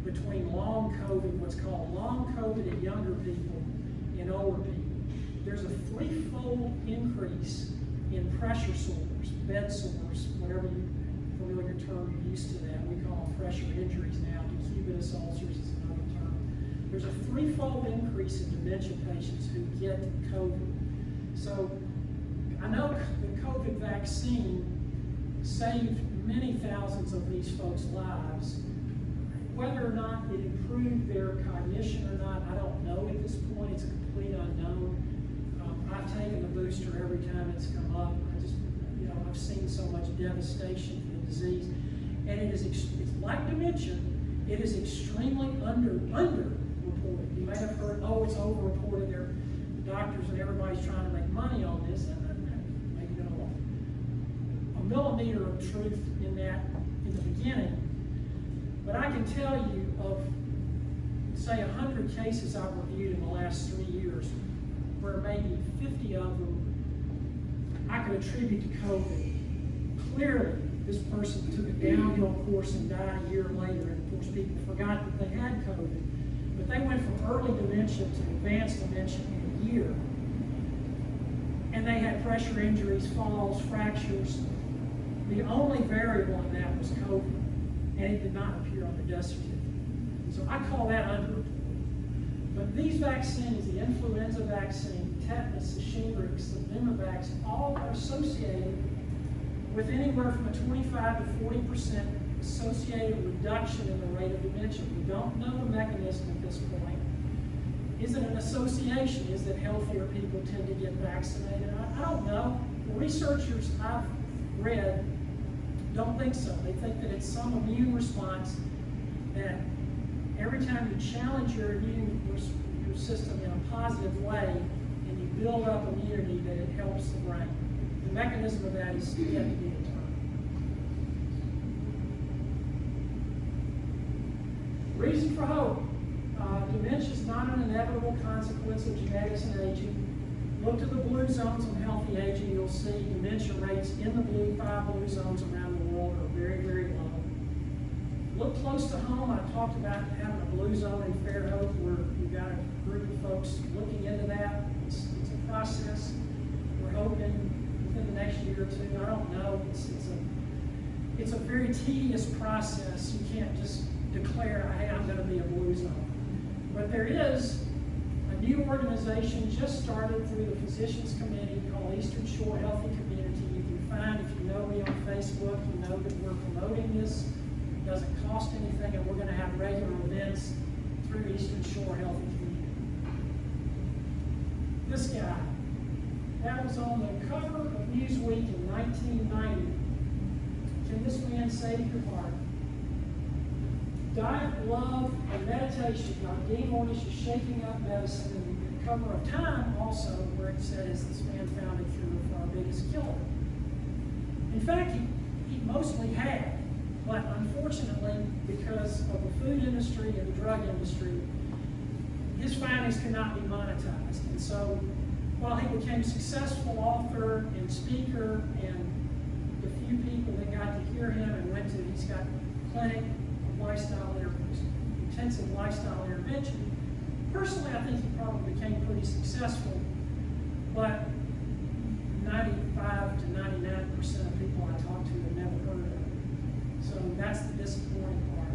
between long COVID, what's called long COVID in younger people and older people. There's a 3-fold increase in pressure sores, bed sores, whatever familiar term you're used to that. We call them pressure injuries now. Decubitus ulcers is another term. There's a 3-fold increase in dementia patients who get COVID. So I know the COVID vaccine saved many thousands of these folks' lives. Whether or not it improved their cognition or not, I don't know at this point. It's a complete unknown. I've taken the booster every time it's come up. I've seen so much devastation for the disease. And it's like dementia. It is extremely underreported. You may have heard, oh, it's overreported. The doctors and everybody's trying to make money on this. Maybe a millimeter of truth in that in the beginning. But I can tell you of, say, 100 cases I've reviewed in the last 3 years, where maybe 50 of them I could attribute to COVID. Clearly, this person took a downhill course and died a year later, and of course people forgot that they had COVID. But they went from early dementia to advanced dementia in a year. And they had pressure injuries, falls, fractures. The only variable in that was COVID, and it did not appear on the death certificate. So I call that underreported. But these vaccines, the influenza vaccine, tetanus, the Shingrix, the Pneumovax, all are associated with anywhere from a 25 to 40% associated reduction in the rate of dementia. We don't know the mechanism at this point. Is it an association? Is that healthier people tend to get vaccinated? I don't know. The researchers I've read don't think so. They think that it's some immune response that Every time you challenge your your system in a positive way, and you build up immunity, that it helps the brain. The mechanism of that is yet to be determined. Reason for hope. Dementia is not an inevitable consequence of genetics and aging. Look to the blue zones on healthy aging. You'll see dementia rates in the blue, 5 blue zones around the world are very, very low. Look close to home. I talked about having a blue zone in Fairhope where we've got a group of folks looking into that. It's a process. We're hoping within the next year or two. I don't know. It's a very tedious process. You can't just declare, hey, I'm going to be a blue zone. But there is a new organization just started through the Physicians Committee called Eastern Shore Healthy Community. You can find, if you know me on Facebook, you know that we're promoting this. It doesn't cost anything, and we're going to have regular events through Eastern Shore Healthy Community. This guy, that was on the cover of Newsweek in 1990. Can this man save your heart? Diet, love, and meditation. Dean Ornish is shaking up medicine, and the cover of Time also, where it says this man found a cure for our biggest killer. In fact, he mostly had, but unfortunately, because of the food industry and the drug industry, his findings could not be monetized. And so, while he became a successful author and speaker, and the few people that got to hear him and went to, he's got a clinic, intensive lifestyle intervention. Personally, I think he probably became pretty successful, but 95 to 99% of people I talk to have never heard of it. So that's the disappointing part.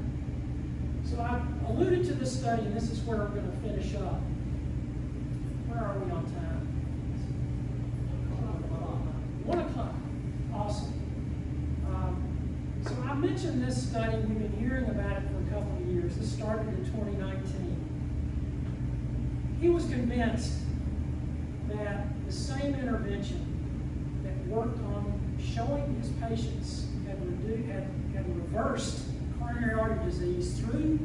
So I alluded to this study, and this is where we're going to finish up. Where are we on time? 1 o'clock. Awesome. So I mentioned this study. We've been hearing about it for a couple of years. This started in 2019. He was convinced that the same intervention that worked on showing his patients had reversed coronary artery disease through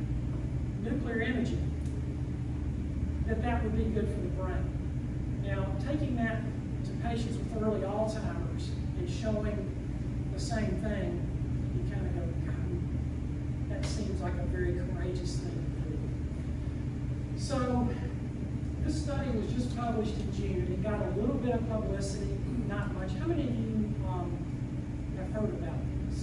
nuclear imaging, that would be good for the brain. Now, taking that to patients with early Alzheimer's and showing the same thing, you kind of go, God, that seems like a very courageous thing to do. So, this study was just published in June. It got a little bit of publicity, not much. How many of you have heard about this?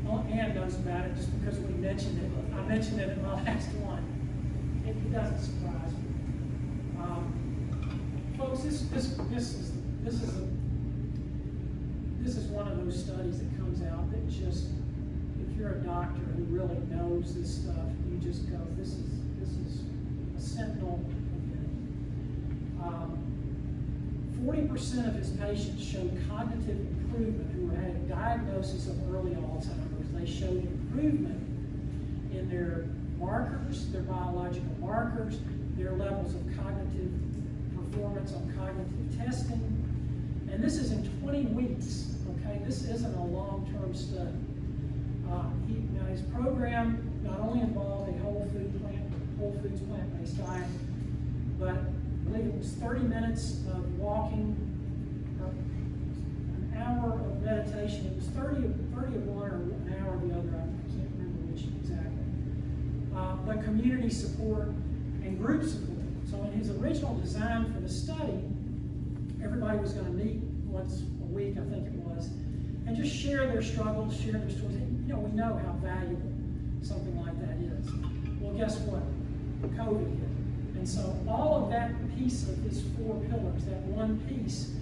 Well, Ann knows about it just because we mentioned it. I mentioned it in my last one. It doesn't surprise me. Folks, this is one of those studies that comes out that just, if you're a doctor who really knows this stuff, you just go, this is a sentinel event. 40% of his patients showed cognitive improvement who had a diagnosis of early Alzheimer's. They showed improvement in their markers, their biological markers, their levels of cognitive performance on cognitive testing. And this is in 20 weeks, okay? This isn't a long-term study. Now his program not only involved a whole foods plant-based diet, but I believe it was 30 minutes of walking, an hour of meditation. It was 30 of one or an hour of the other. I can't remember which exactly. But community support and group support. So in his original design for the study, everybody was going to meet once a week, I think it was, and just share their struggles, share their stories. And, we know how valuable something like that is. Well, guess what? COVID hit. And so all of that piece of his 4 pillars, that one piece,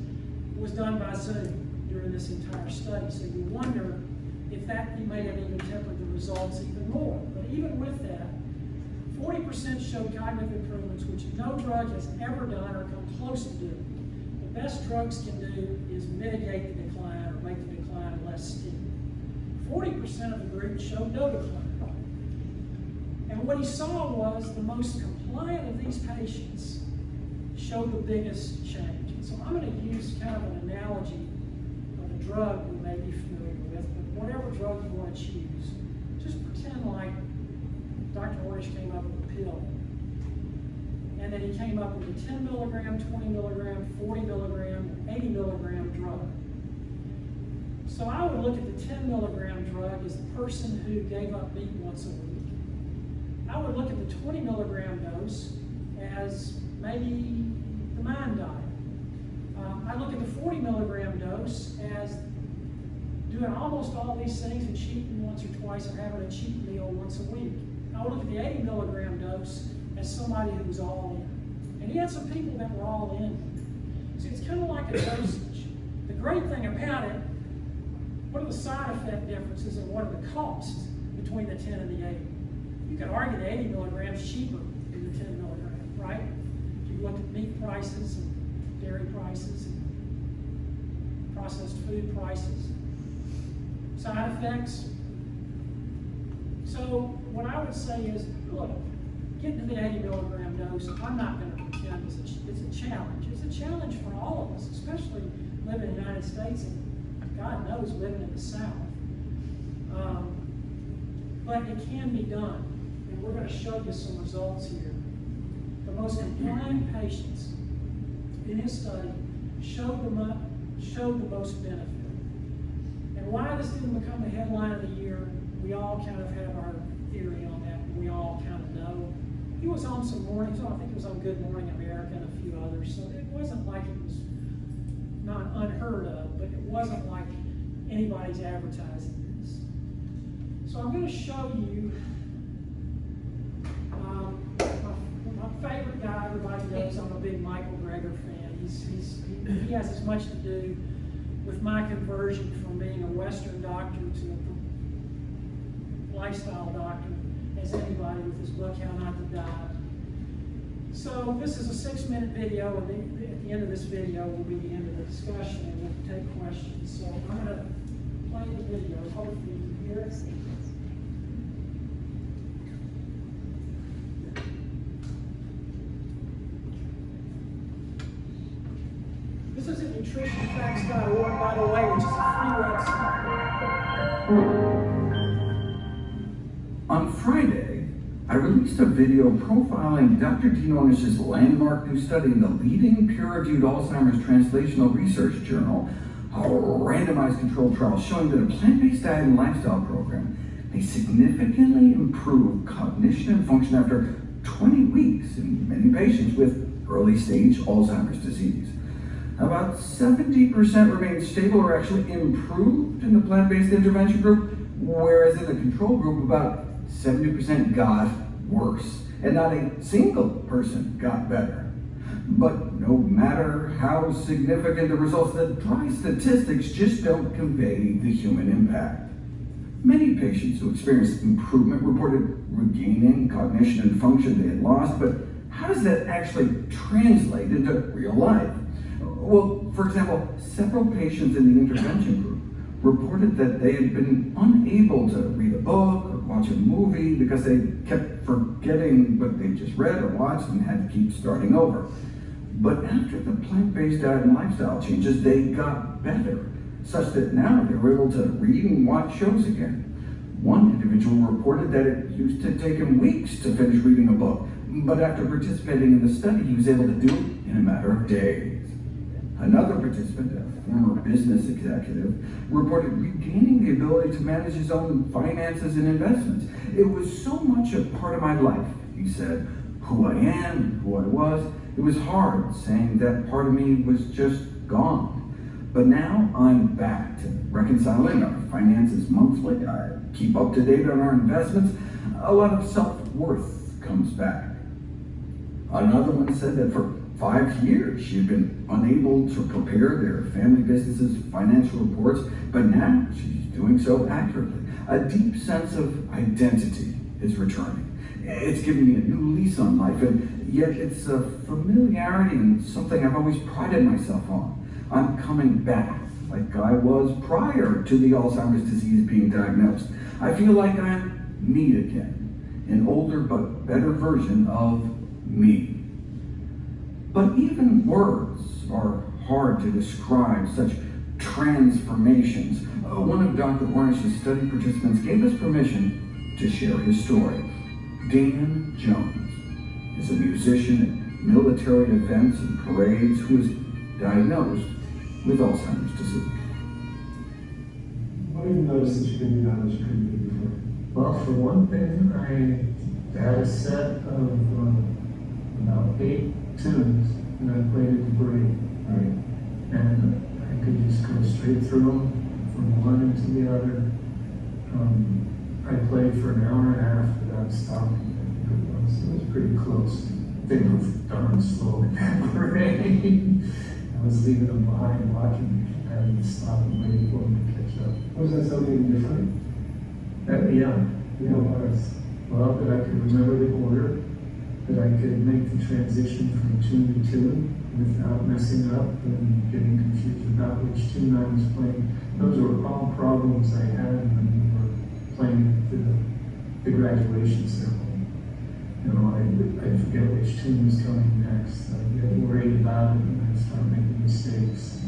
was done by Zoom during this entire study. So you wonder if that may have even tempered the results even more. But even with that, 40% showed cognitive improvements, which no drug has ever done or come close to doing. The best drugs can do is mitigate the decline or make the decline less steep. 40% of the group showed no decline. And what he saw was the most compliant of these patients showed the biggest change. And so I'm going to use kind of an analogy of a drug we may be familiar with, but whatever drug you want to choose. just pretend like Dr. Ornish came up with a pill. And then he came up with a 10 milligram, 20 milligram, 40 milligram, 80 milligram drug. So I would look at the 10 milligram drug as the person who gave up meat once a week. I would look at the 20 milligram dose as maybe the mind diet. I look at the 40 milligram dose as doing almost all these things and cheating once or twice or having a cheat meal once a week. I would look at the 80 milligram dose as somebody who was all in. And he had some people that were all in. See, it's kind of like a dosage. The great thing about it, what are the side effect differences and what are the costs between the 10 and the 80? You could argue the 80 milligrams cheaper than the 10 milligram, right? If you looked at meat prices and dairy prices and processed food prices. Side effects. So what I would say is, look, getting to the 80 milligram dose, I'm not going to pretend it's a challenge. It's a challenge for all of us, especially living in the United States and God knows living in the South. But it can be done. And we're going to show you some results here. The most compliant patients in his study showed the most benefit. And why this didn't become the headline of the year, we all kind of have our theory on that. We all kind of know. He was on some mornings, I think it was on Good Morning America and a few others, so it wasn't like it was not unheard of, but it wasn't like anybody's advertising this. So I'm going to show you my favorite guy. Everybody knows I'm a big Michael Greger fan. He has as much to do with my conversion from being a Western doctor to a lifestyle doctor as anybody with his book, How Not to Die. So this is a 6-minute video, and at the end of this video will be the end of the discussion, and we'll take questions. So I'm going to play the video. Hopefully you can hear it. This is at nutritionfacts.org, by the way, which is a free website. On Friday, I released a video profiling Dr. Dean Ornish's landmark new study in the leading peer-reviewed Alzheimer's translational research journal, a randomized controlled trial showing that a plant-based diet and lifestyle program may significantly improve cognition and function after 20 weeks in many patients with early-stage Alzheimer's disease. About 70% remained stable or actually improved in the plant-based intervention group, whereas in the control group, about 70% got worse, and not a single person got better. But no matter how significant the results, the dry statistics just don't convey the human impact. Many patients who experienced improvement reported regaining cognition and function they had lost, but how does that actually translate into real life? Well, for example, several patients in the intervention group reported that they had been unable to read a book or watch a movie because they kept forgetting what they just read or watched and had to keep starting over. But after the plant-based diet and lifestyle changes, they got better, such that now they were able to read and watch shows again. One individual reported that it used to take him weeks to finish reading a book, but after participating in the study, he was able to do it in a matter of days. Another participant, a former business executive, reported regaining the ability to manage his own finances and investments. It was so much a part of my life, he said, who I am, who I was. It was hard saying that part of me was just gone. But now I'm back to reconciling our finances monthly. I keep up to date on our investments. A lot of self-worth comes back. Another one said that for 5 years she had been unable to prepare their family business's financial reports, but now she's doing so accurately. A deep sense of identity is returning. It's given me a new lease on life, and yet it's a familiarity and something I've always prided myself on. I'm coming back like I was prior to the Alzheimer's disease being diagnosed. I feel like I'm me again, an older but better version of me. But even words are hard to describe such transformations. One of Dr. Ornish's study participants gave us permission to share his story. Dan Jones is a musician at military events and parades who was diagnosed with Alzheimer's disease. What did you notice that you didn't know that you couldn't do before? Well, for one thing, I had a set of about 8 tunes that I played at the break. Right. And I could just go straight through them from one into the other. I played for an hour and a half without stopping. It was pretty close. They were darn slow in that parade. I was leaving them behind watching, having to stop and wait for them to catch up. Was that something different? Yeah, it was. Well, that I could remember the order, that I could make the transition from tune to tune without messing up and getting confused about which tune I was playing. Those were all problems I had when we were playing at the graduation ceremony. You know, I'd forget which tune was coming next. I'd get worried about it and I'd start making mistakes.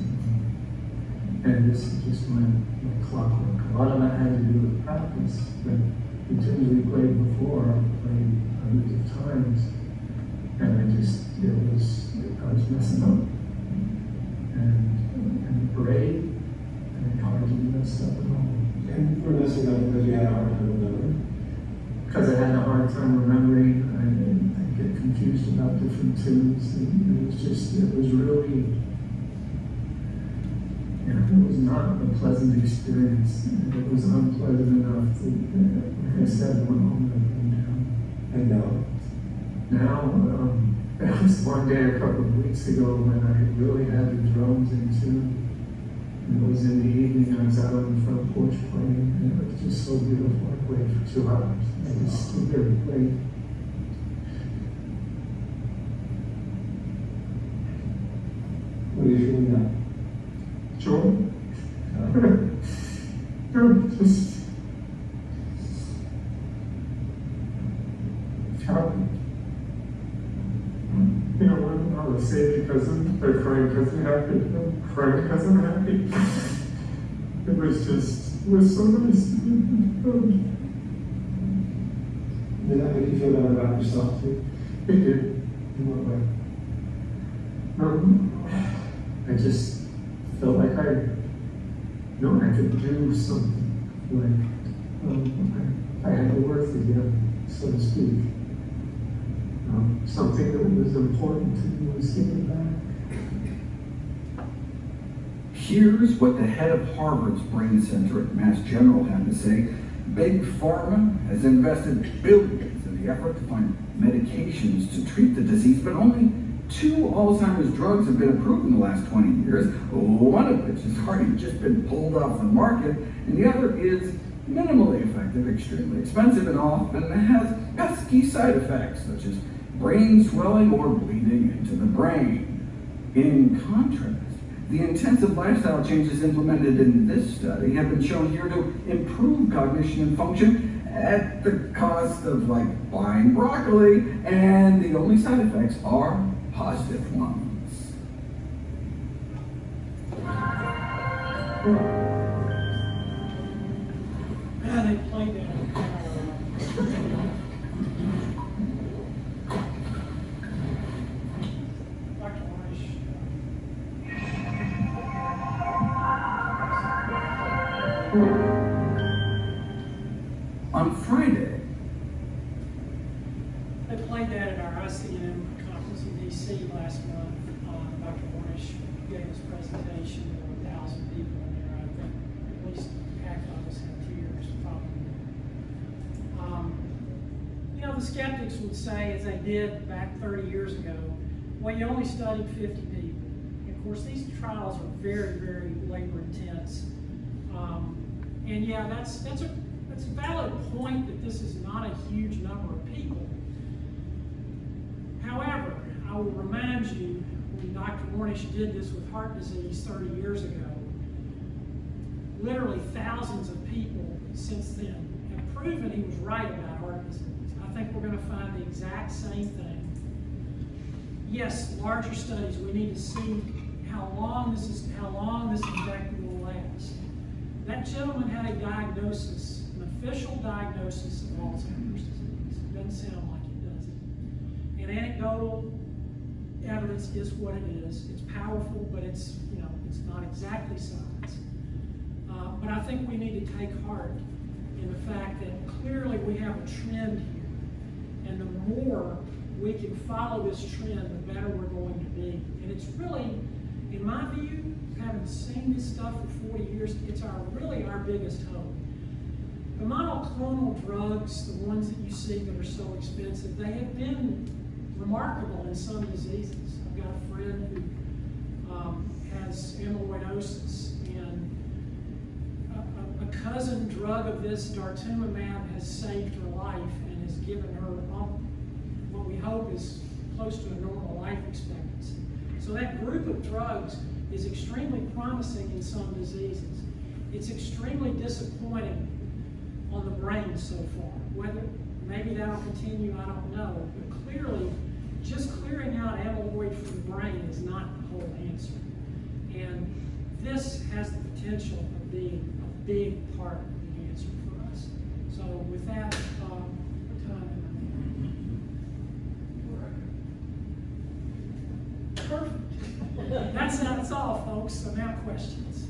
And this just went like clockwork. A lot of that had to do with practice, but the tunes we played before, I played hundreds of times, and I was messing up. And the parade, and hardly messed up at all. And you were messing up because you had a hard time remembering? Because I had a hard time remembering, I get confused about different tunes, and it was really, it was not a pleasant experience. It was unpleasant enough that, like I said, I went home and came down. And now? Now, that was one day a couple of weeks ago when I really had the drums in tune. And it was in the evening, I was out on the front porch playing, and it was just so beautiful. I played for 2 hours. I just stood there and played. What are you feeling now? Joy? Just happy. You know, when I was saying because I'm crying because I'm happy, I'm crying because I'm happy. It was so nice to be. Did that make you feel better about yourself too? It did. In what way? I just felt like I could do something. Like I had the worth again, so to speak. Something that was important to me was giving back. Here's what the head of Harvard's Brain Center at Mass General had to say. Big Pharma has invested billions in the effort to find medications to treat the disease, but only 2 Alzheimer's drugs have been approved in the last 20 years, one of which has already just been pulled off the market, and the other is minimally effective, extremely expensive, and often has pesky side effects, such as brain swelling or bleeding into the brain. In contrast, the intensive lifestyle changes implemented in this study have been shown here to improve cognition and function at the cost of, like, buying broccoli, and the only side effects are positive ones. Yeah, they played that. Dr. Marsh. On Friday, They played that at our ICM conference in DC last month. Dr. Warnish gave his presentation. There were 1,000 people in there. I think at least half of us had tears, probably. You know, the skeptics would say, as they did back 30 years ago, well, you only studied 50 people. And of course, these trials are very, very labor intense. And yeah, that's a valid point that this is not a huge number of people. However, I will remind you, when Dr. Warnish did this with heart disease 30 years ago, literally thousands of people since then have proven he was right about heart disease. I think we're going to find the exact same thing. Yes, larger studies, we need to see how long this infection will last. That gentleman had a diagnosis in the official diagnosis of Alzheimer's disease. It doesn't sound like it, does it? And anecdotal evidence is what it is. It's powerful, but it's, you know, it's not exactly science. But I think we need to take heart in the fact that clearly we have a trend here. And the more we can follow this trend, the better we're going to be. And it's really, in my view, having seen this stuff for 40 years, it's really our biggest hope. The monoclonal drugs, the ones that you see that are so expensive, they have been remarkable in some diseases. I've got a friend who has amyloidosis, and a cousin drug of this, daratumumab, has saved her life and has given her what we hope is close to a normal life expectancy. So that group of drugs is extremely promising in some diseases. It's extremely disappointing on the brain so far. Whether maybe that'll continue, I don't know. But clearly, just clearing out amyloid from the brain is not the whole answer. And this has the potential of being a big part of the answer for us. So with that, what time am I? Perfect. That's all, folks. So now questions.